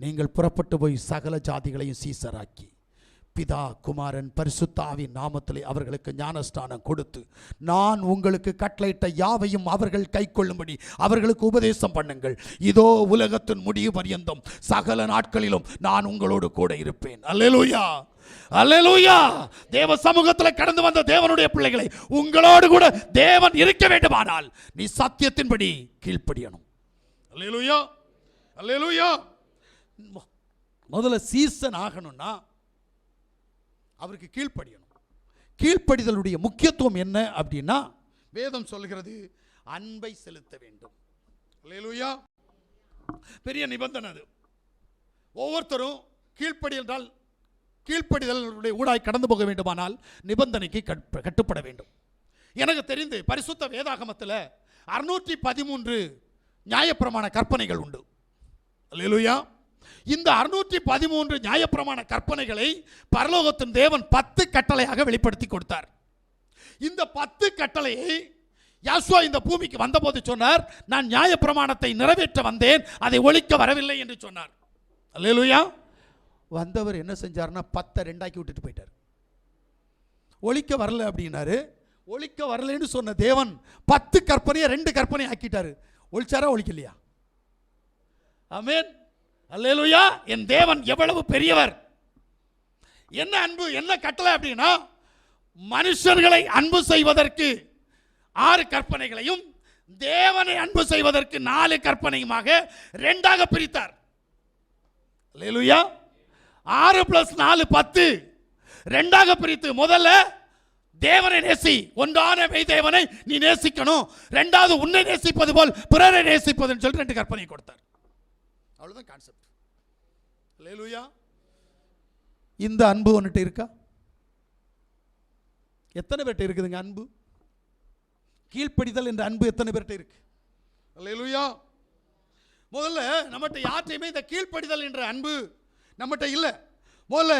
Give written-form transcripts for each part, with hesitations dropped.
நீங்கள் புறப்பட்டு போய் சகல ஜாதிகளையும் சீசராக்கி பிதா குமாரன் பரிசுத்த ஆவியின் நாமத்திலே அவர்களுக்கு ஞானஸ்தானம் கொடுத்து நான் உங்களுக்கு கட்டளையிட்ட யாவையும் அவர்கள் கைக்கொள்ளும்படி அவர்களுக்கு உபதேசம் பண்ணுங்கள். இதோ உலகத்தின் முடிவு பரியந்தம் சகல நாட்களிலும் நான் உங்களோடு கூட இருப்பேன். அல்லேலூயா, அல்லேலூயா. தேவ சமூகத்தில் கடந்து வந்த தேவனுடைய பிள்ளைகளை, உங்களோடு கூட தேவன் இருக்க வேண்டுமானால் நீ சத்தியத்தின்படி கீழ்ப்படியணும். அல்லேலூயா, அல்லேலூயா. முதல்ல சீசன் ஆகணும்னா அவருக்கு கீழ்ப்படியணும். கீழ்ப்படிதலுடைய முக்கியத்துவம் என்ன அப்படின்னா, வேதம் சொல்கிறது அன்பை செலுத்த வேண்டும். அல்லேலூயா. பெரிய நிபந்தனை அது. ஒவ்வொருத்தரும் கீழ்ப்படிதலுடைய ஊடாய் கடந்து போக வேண்டுமானால் நிபந்தனைக்கு கட்டுப்பட வேண்டும். எனக்கு தெரிந்து பரிசுத்த வேதாகமத்தில் 613 நியாயப்பிரமாண கற்பனைகள் உண்டு. அல்லேலூயா. இந்த 613 நியாயப்பிரமாண கற்பனைகளை பரலோகத்தின் தேவன் 10 கட்டளையாக வெளிப்படுத்தி கொடுத்தார். இந்த 10 கட்டளையை யோசுவா இந்த பூமிக்கு வந்தபோது சொன்னார், நான் நியாயப்பிரமாணத்தை நிறைவேற்ற வந்தேன், அதை ஒழிக்க வரவில்லை என்று சொன்னார். அல்லேலூயா. வந்தவர் என்ன செஞ்சார்னா 10 2ஆக்கி விட்டுட்டு போயிட்டார். ஒழிக்க வரல அப்படின்னாரு. ஒழிக்க வரலன்னு சொன்ன தேவன் 10 கற்பனையை 2 கற்பனை ஆக்கிட்டாரு. ஒழிச்சாரா ஒழிக்கலையா? ஆமென், அல்லேலூயா. என் தேவன் எவ்வளவு பெரியவர்! என்ன அன்பு, என்ன கட்டளை அப்படின்னா, மனுஷர்களை அன்பு செய்வதற்கு 6 கற்பனைகளையும் தேவனை அன்பு செய்வதற்கு 4 கற்பனையுமாக 2ஆக பிரித்தார். அல்லேலூயா. 6 + 4 10 2ஆக பிரித்து, முதல்ல தேவனை நேசி, ஒன்றான மெய் தேவனை நீ நேசிக்கணும், இரண்டாவது உன்னை நேசிப்பது போல் பிறரை நேசிப்பதுன்னு சொல்லி 2 கற்பனை கொடுத்தார். அவ்வளவுதான் கான்செப்ட். அல்லேலூயா. இந்த அன்பு ஒன்னுட்டு இருக்கா? எத்தனை பேர்ட்ட இருக்குதுங்க அன்பு? கீழ்ப்படிதல் என்ற அன்பு எத்தனை பேர்ட்ட இருக்கு? அல்லேலூயா. முதல்ல நம்மகிட்ட யார்ட்டையுமே இந்த கீழ்ப்படிதல் என்ற அன்பு நம்மகிட்ட இல்லை. முதல்ல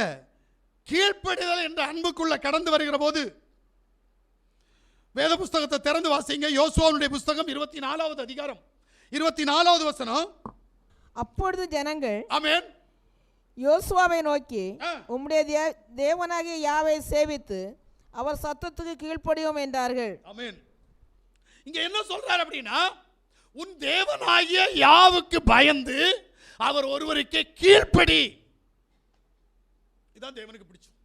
கீழ்ப்படிதல் என்ற அன்புக்குள்ள கடந்து வருகிற போது வேத புஸ்தகத்தை திறந்து வாசிங்க. யோசுவாவுடைய புஸ்தகம் 24வது அதிகாரம் 24வது வசனம். அப்பொழுது ஜனங்கள் ஆமென் யோசுவாவை நோக்கி, உம்முடைய தேவனாகிய யாவை சேவித்து அவர் சத்தத்துக்கு கீழ்ப்படியோம் என்றார்கள். ஆமென். இங்க என்ன சொல்றார் அப்படின்னா, உன் தேவனாகிய யாவுக்கு பயந்து அவர் ஒருவருக்கு கீழ்ப்படி. இதான் தேவனுக்கு பிடிச்சது.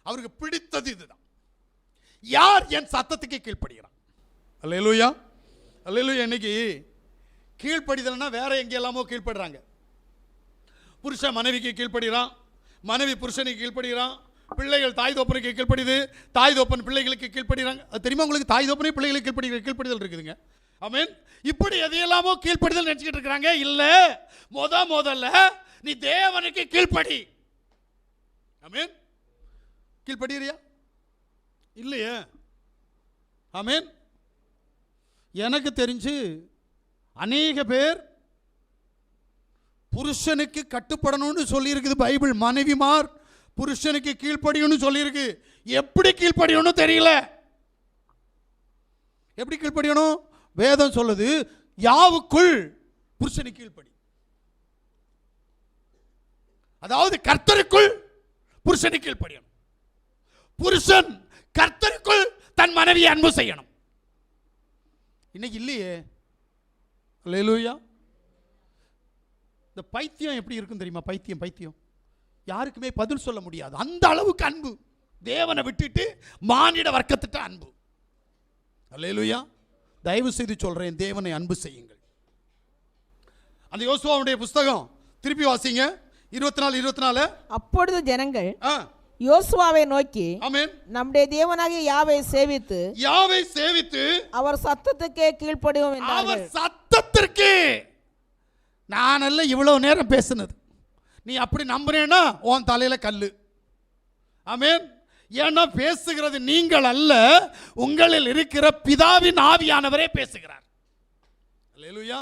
அவருக்கு பிடித்தது இதுதான். யார் என் சத்தத்துக்கு கீழ்ப்படுகிறான்? அல்லேலூயா, அல்லேலூயா. இன்னைக்கு கீழ்ப்படிதல்னா வேற எங்கெல்லாமோ கீழ்ப்படுறாங்க. புருஷன் மனைவிக்கு கீழ்ப்படுகிறான், மனைவி புருஷனுக்கு கீழ்ப்படுகிறான், பிள்ளைகள் தாய் தோப்பனுக்கு கீழ்ப்படிது, தாய் தோப்பன் பிள்ளைகளுக்கு கீழ்ப்படுகிறாங்க. அது தெரியுமா உங்களுக்கு? தாய் தோப்பனே பிள்ளைகளுக்கு கீழ்ப்படிதல் இருக்குதுங்க. ஆமென். இப்படி எதையெல்லாமோ கீழ்ப்படிதல் நினைச்சுக்கிட்டு இருக்கிறாங்க. இல்ல, முதல்ல நீ தேவனுக்கு கீழ்ப்படி. ஆமென். கீழ்ப்படுறியா? இல்லையே. ஆமென். எனக்கு தெரிஞ்சு அநேக பேர் புருஷனுக்கு கட்டுப்படணும்னு சொல்லி இருக்குது பைபிள். மனைவிமார் புருஷனுக்கு கீழ்ப்படியணும்னு சொல்லி இருக்கு. எப்படி கீழ்ப்படியணும் தெரியல. எப்படி கீழ்ப்படியணும்? வேதம் சொல்லுது, யாவுக்குள் புருஷனுக்கு கீழ்ப்படி. அதாவது கர்த்தருக்குள் புருஷனுக்கு கீழ்ப்படியணும். புருஷன் கர்த்தருக்குள் தன் மனைவியை அன்பு செய்யணும். இன்னைக்கு இல்லையே. அல்லேலூயா. இந்த பைத்தியம் எப்படி இருக்கும் தெரியுமா? பைத்தியம் யாருக்குமே பதில் சொல்ல முடியாது. அந்த அளவுக்கு அன்பு. தேவனை விட்டுட்டு மானிட வர்க்கத்திட்ட அன்பு. அல்லேலூயா. தயவு செய்து சொல்றேன், தேவனை அன்பு செய்யுங்கள். அந்த யோசுவாவுடைய புஸ்தகம் திருப்பி வாசிங்க. 24. அப்பொழுது ஜனங்கள் யோசுவாவை நோக்கி, ஆமென், நம்முடைய தேவனாகிய யாவை சேவித்து அவர் சத்தத்துக்கே கீழ்ப்படியோம் என்றார்கள். அவர் சத்தத்திற்கு. நான் அல்ல இவ்வளவு நேரம் பேசினது. நீ அப்படி நம்புறேன்னா உன் தலையில கல்லு. ஆமென். ஏன்னா பேசுகிறது நீங்கள் அல்ல, உங்களில் இருக்கிற பிதாவின் ஆவியானவரே பேசுகிறார். அல்லேலூயா.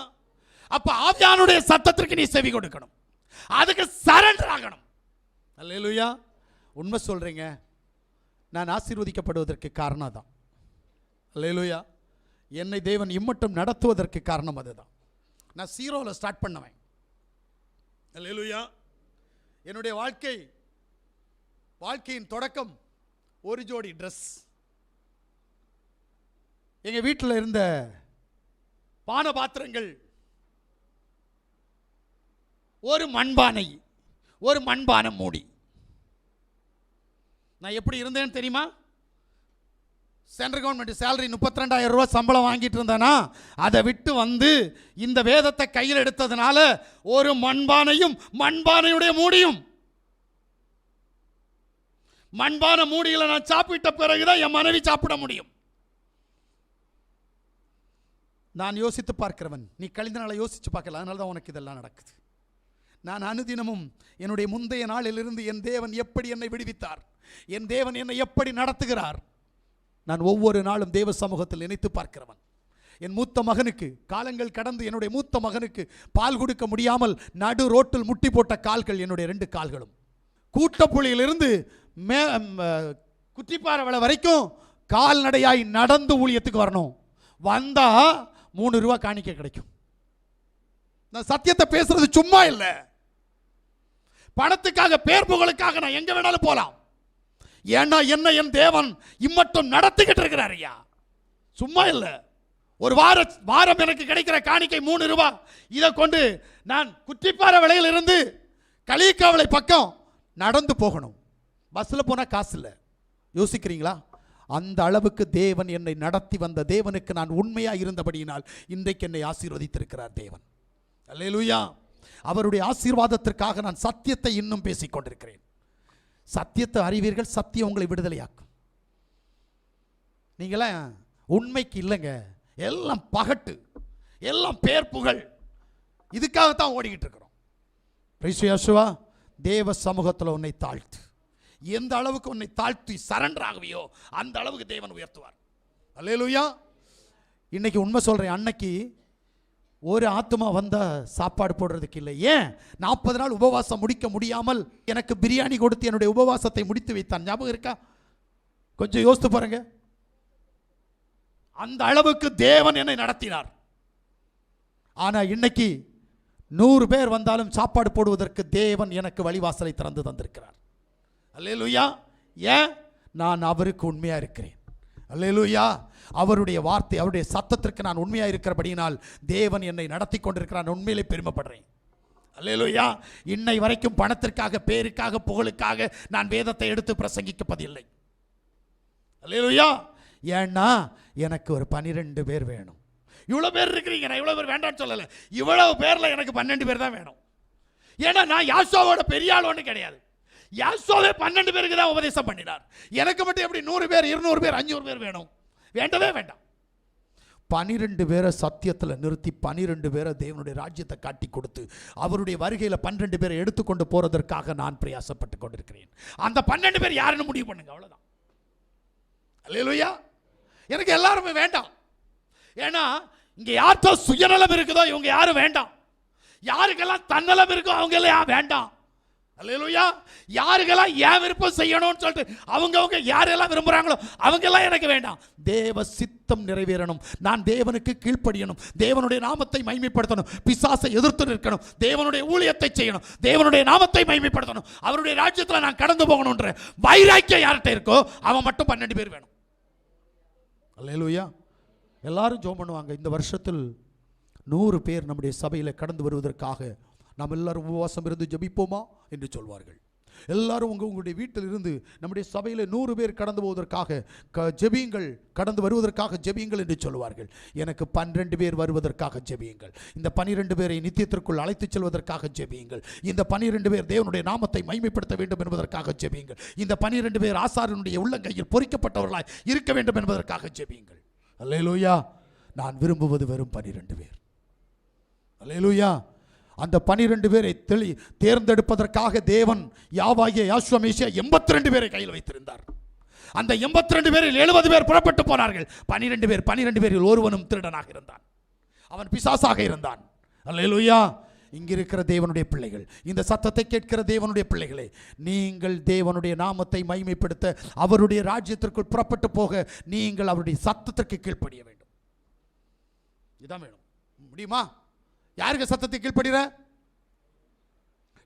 அப்ப ஆவியானுடைய சத்தத்திற்கு நீ செவி கொடுக்கணும், அதுக்கு சரண்டர் ஆகணும். அல்லேலூயா. உண்மை சொல்றீங்க, நான் ஆசீர்வதிக்கப்படுவதற்கு காரணம் தான். அல்லேலூயா. என்னை தேவன் இம்மட்டும் நடத்துவதற்கு காரணம் அதுதான். நான் 0ல ஸ்டார்ட் பண்ணவன். அல்லேலூயா. என்னுடைய வாழ்க்கையின் தொடக்கம் ஒரு ஜோடி ட்ரெஸ். எங்க வீட்டில் இருந்த பான பாத்திரங்கள், ஒரு மண்பானை, ஒரு மண்பானை மூடி. நான் எப்படி இருந்தேன்னு தெரியுமா? சென்ட்ரல் கவர்மெண்ட் சேலரி 32,000 ரூபாய் சம்பளம் வாங்கிட்டு இருந்தேனா, அதை விட்டு வந்து இந்த வேதத்தை கையில் எடுத்ததுனால ஒரு மண்பானையும் மண்பானையுடைய மூடியும், மண்பானை மூடியில் நான் சாப்பிட்ட பிறகுதான் என் மனைவி சாப்பிட முடியும். நான் யோசித்து பார்க்கிறவன், நீ கழிந்த நாளை யோசித்து பார்க்கல, அதனால தான் உனக்கு இதெல்லாம் நடக்குது. நான் அனுதினமும் என்னுடைய முந்தைய நாளிலிருந்து என் தேவன் எப்படி என்னை விடுவித்தார், என் தேவன் என்னை எப்படி நடத்துகிறார், நான் ஒவ்வொரு நாளும் தேவ சமூகத்தில் நினைத்து பார்க்கிறவன். என் மூத்த மகனுக்கு, காலங்கள் கடந்து என்னுடைய மூத்த மகனுக்கு பால் கொடுக்க முடியாமல் நடு ரோட்டில் முட்டி போட்ட கால்கள் என்னுடைய 2 கால்களும். கூட்டப்புள்ளியிலிருந்து குட்டிப்பாறை வரைக்கும் கால்நடையாய் நடந்து ஊழியத்துக்கு வரணும். வந்தா 3 ரூபா காணிக்க கிடைக்கும். நான் சத்தியத்தை பேசுறது சும்மா இல்லை. பணத்துக்காக, பேர் புகழுக்காக நான் எங்க வேணாலும் போலாம். ஏன்னா என்ன என் தேவன் இம்மட்டும் நடத்திக்கிட்டு இருக்கிறார் ஐயா, சும்மா இல்லை. ஒரு வாரம் எனக்கு கிடைக்கிற காணிக்கை 3 ரூபா. இதை கொண்டு நான் குட்டிப்பாறை விலையில் இருந்து களிக்காவளை பக்கம் நடந்து போகணும். பஸ்ஸில் போனால் காசு இல்லை. யோசிக்கிறீங்களா? அந்த அளவுக்கு தேவன் என்னை நடத்தி வந்த தேவனுக்கு நான் உண்மையாக இருந்தபடியினால் இன்றைக்கு என்னை ஆசீர்வதித்திருக்கிறார் தேவன். அல்லேலூயா. அவருடைய ஆசீர்வாதத்திற்காக நான் சத்தியத்தை இன்னும் பேசிக் கொண்டிருக்கிறேன். சத்தியத்தை அறிவீர்கள், சத்தியம் உங்களை விடுதலையாக்கும். நீங்களாம் உண்மைக்கு இல்லைங்க, எல்லாம் பகட்டு, எல்லாம் பேர் புகழ், இதுக்காகத்தான் ஓடிக்கிட்டு இருக்கிறோம். பிரைசுயாசுவா, தேவ சமூகத்தில் உன்னை தாழ்த்து. எந்த அளவுக்கு உன்னை தாழ்த்தி சரண்டர் ஆகுவியோ அந்த அளவுக்கு தேவன் உயர்த்துவார். அல்லேலூயா. இன்னைக்கு உண்மை சொல்றேன், அன்னைக்கு ஒரு ஆத்மா வந்தா சாப்பாடு போடுறதுக்கு இல்லை. ஏன்? 40 நாள் உபவாசம் முடிக்க முடியாமல் எனக்கு பிரியாணி கொடுத்து என்னுடைய உபவாசத்தை முடித்து வைத்தான். ஞாபகம் இருக்கா? கொஞ்சம் யோசித்து பாருங்க. அந்த அளவுக்கு தேவன் என்னை நடத்தினார். ஆனா இன்னைக்கு 100 பேர் வந்தாலும் சாப்பாடு போடுவதற்கு தேவன் எனக்கு வழிவாசலை திறந்து தந்திருக்கிறார். அல்லேலூயா. ஏன்? நான் அவருக்கு உண்மையா இருக்கிறேன். அல்லேலூயா. அவருடைய வார்த்தை, அவருடைய சத்தத்திற்கு நான் உண்மையாக இருக்கிறபடியினால் தேவன் என்னை நடத்தி கொண்டிருக்கிறான். உண்மையிலே பெருமைப்படுறேன். அல்லேலூயா. இன்னை வரைக்கும் பணத்திற்காக, பேருக்காக, புகழுக்காக நான் வேதத்தை எடுத்து பிரசங்கிக்கப்பதில்லை. அல்லேலூயா. ஏன்னா எனக்கு ஒரு 12 பேர் வேணும். இவ்வளோ பேர் இருக்கிறீங்க, நான் இவ்வளோ பேர் வேண்டாம்னு சொல்லலை. இவ்வளவு பேரில் எனக்கு 12 பேர் தான் வேணும். ஏன்னா நான் யாசோவோட பெரிய ஆள் ஒன்று கிடையாது. யாசோவே 12 பேருக்கு தான் உபதேசம் பண்ணினார். எனக்கு மட்டும் எப்படி 100 பேர், 200 பேர், 500 பேர் வேணும்? வேண்டவே வேண்டாம். 12 பேரை சத்தியத்தில் நிறுத்தி 12 பேரை தேவனுடைய ராஜ்யத்தை காட்டி கொடுத்து அவருடைய வருகையில் 12 பேரை எடுத்துக்கொண்டு போறதற்காக நான் பிரயாசப்பட்டு கொண்டிருக்கிறேன். அந்த 12 பேர் யாருன்னு முடிவு பண்ணுங்க, அவ்வளவுதான். அல்லேலூயா. எனக்கு எல்லாருமே வேண்டாம். ஏன்னா இங்க யார்கிட்ட சுயநலம் இருக்குதோ இவங்க யாரும் வேண்டாம். யாருக்கெல்லாம் தன்னலம் இருக்கோ அவங்க எல்லாம் வேண்டாம். அல்லேலூயா. யாருக்கெல்லாம் ஏன் விருப்பம் செய்யணும்னு சொல்லிட்டு அவங்க யாரெல்லாம் விரும்புறாங்களோ அவங்க எல்லாம் எனக்கு வேண்டாம். தேவ சித்தம் நிறைவேறணும். நான் தேவனுக்கு கீழ்ப்படியணும். தேவனுடைய நாமத்தை மகிமைப்படுத்தணும். பிசாசை எதிர்த்து நிற்கணும். தேவனுடைய ஊழியத்தை செய்யணும். தேவனுடைய நாமத்தை மகிமைப்படுத்தணும். அவருடைய ராஜ்யத்தில் நான் கடந்து போகணும்ன்ற வைராக்கியம் யார்கிட்ட இருக்கோ அவன் மட்டும் 12 பேர் வேணும். அல்லேலூயா. எல்லாரும் ஜெபம் பண்ணுவாங்க. இந்த வருஷத்தில் 100 பேர் நம்முடைய சபையில் கடந்து வருவதற்காக நாம் எல்லாரும் உபவாசம் இருந்து ஜெபிப்போமா என்று சொல்வார்கள். எல்லாரும் உங்களுடைய வீட்டில் இருந்து நம்முடைய சபையில் 100 பேர் கடந்து போவதற்காக ஜெபியுங்கள், கடந்து வருவதற்காக ஜெபியுங்கள் என்று சொல்வார்கள். எனக்கு 12 பேர் வருவதற்காக ஜெபியுங்கள். இந்த 12 பேரை நித்தியத்திற்குள் அழைத்துச் செல்வதற்காக ஜெபியுங்கள். இந்த 12 பேர் தேவனுடைய நாமத்தை மகிமைப்படுத்த வேண்டும் என்பதற்காக ஜெபியுங்கள். இந்த 12 பேர் ஆசாரியனுடைய உள்ளங்கையில் பொறிக்கப்பட்டவர்களாய் இருக்க வேண்டும் என்பதற்காக ஜெபியுங்கள். அல்லேலூயா. நான் விரும்புவது வெறும் 12 பேர். அல்லேலூயா. அந்த 12 பேரை தேர்ந்தெடுப்பதற்காக தேவன் யாவாகிய யாசுவமேசியா 82 பேரை கையில் வைத்திருந்தார். அந்த 82 பேரில் 70 பேர் புறப்பட்டு போனார்கள். 12 பேரில் ஒருவனும் திருடனாக இருந்தான். அவன் பிசாசாக இருந்தான். அல்லேலூயா. இங்கிருக்கிற தேவனுடைய பிள்ளைகள், இந்த சத்தத்தை கேட்கிற தேவனுடைய பிள்ளைகளே, நீங்கள் தேவனுடைய நாமத்தை மகிமைப்படுத்த அவருடைய ராஜ்யத்திற்குள் புறப்பட்டு போக நீங்கள் அவருடைய சத்தத்திற்கு கீழ்ப்படிய வேண்டும். இதான் வேணும். முடியுமா? யாருக்கு சத்தத்தை கீழ்ப்படுகிற?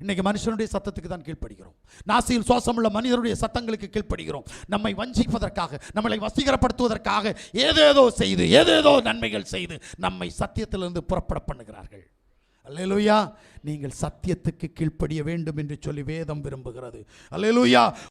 இன்னைக்கு மனுஷனுடைய சத்தத்துக்கு தான் கீழ்ப்படுகிறோம். நாசியில் சுவாசமுள்ள மனிதனுடைய சத்தங்களுக்கு கீழ்ப்படுகிறோம். நம்மை வஞ்சிப்பதற்காக, நம்மளை வசீகரப்படுத்துவதற்காக ஏதேதோ செய்து, ஏதேதோ நன்மைகள் செய்து நம்மை சத்தியத்திலிருந்து புறப்பட பண்ணுகிறார்கள். அல்லேலூயா. நீங்கள் சத்தியத்துக்கு கீழ்ப்படிய வேண்டும் என்று சொல்லி வேதம் விரும்புகிறது. அல்லேலூயா.